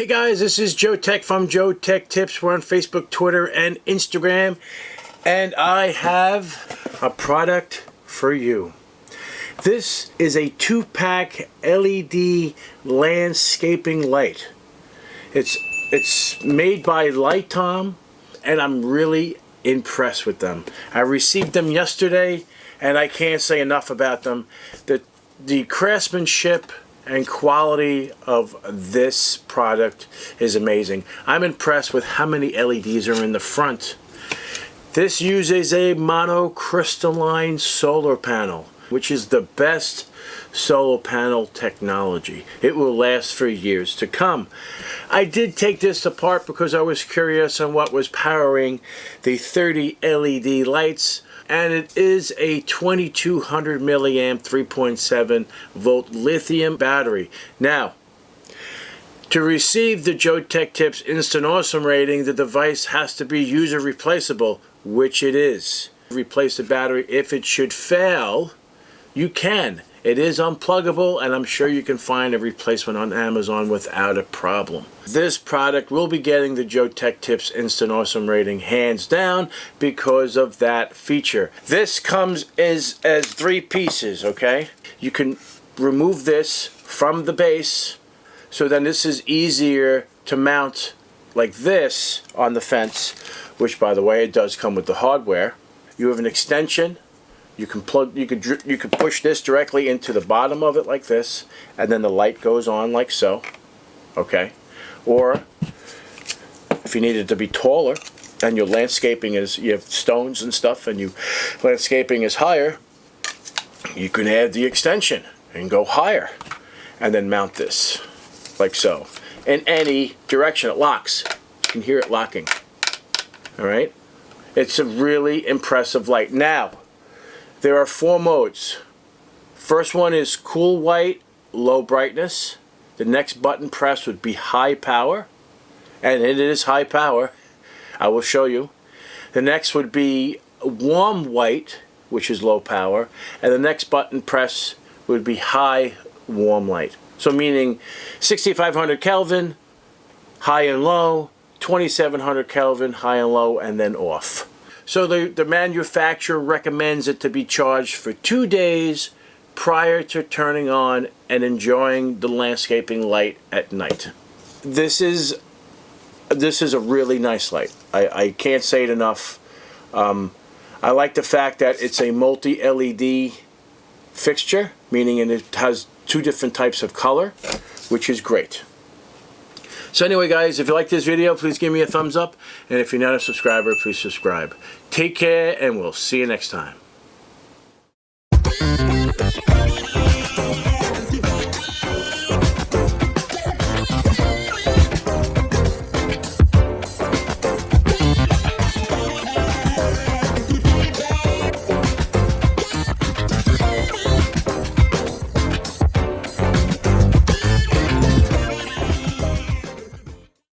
Hey guys, this is Joe Tech from JoeteckTips. We're on Facebook, Twitter, and Instagram. And I have a product for you. This is a 2-pack LED landscaping light. It's made by Litom, and I'm really impressed with them. I received them yesterday, and I can't say enough about them. The craftsmanship and quality of this product is amazing. I'm impressed with how many LEDs are in the front. This uses a monocrystalline solar panel, which is the best solar panel technology. It will last for years to come. I did take this apart because I was curious on what was powering the 30 LED lights, and it is a 2200 milliamp 3.7 volt lithium battery. Now, to receive the JoeteckTips Instant Awesome rating, the device has to be user replaceable, which it is. Replace the battery if it should fail. You can. It is unpluggable, and I'm sure you can find a replacement on Amazon without a problem. This product will be getting the JoeteckTips Instant Awesome rating hands down because of that feature. This comes as 3 pieces, okay? You can remove this from the base, so then this is easier to mount like this on the fence, which, by the way, it does come with the hardware. You have an extension. You can push this directly into the bottom of it like this, and then the light goes on like so, okay? Or if you need it to be taller, and your landscaping is, you have stones and stuff, and landscaping is higher, you can add the extension and go higher, and then mount this like so. In any direction, it locks. You can hear it locking. All right? It's a really impressive light. Now, there are 4 modes. First one is cool white, low brightness. The next button press would be high power, and it is high power. I will show you. The next would be warm white, which is low power, and the next button press would be high warm light. So meaning 6500 Kelvin, high and low, 2700 Kelvin, high and low, and then off. So the manufacturer recommends it to be charged for 2 days prior to turning on and enjoying the landscaping light at night. This is a really nice light. I can't say it enough. I like the fact that it's a multi-LED fixture, meaning it has 2 different types of color, which is great. So anyway, guys, if you like this video, please give me a thumbs up. And if you're not a subscriber, please subscribe. Take care, and we'll see you next time.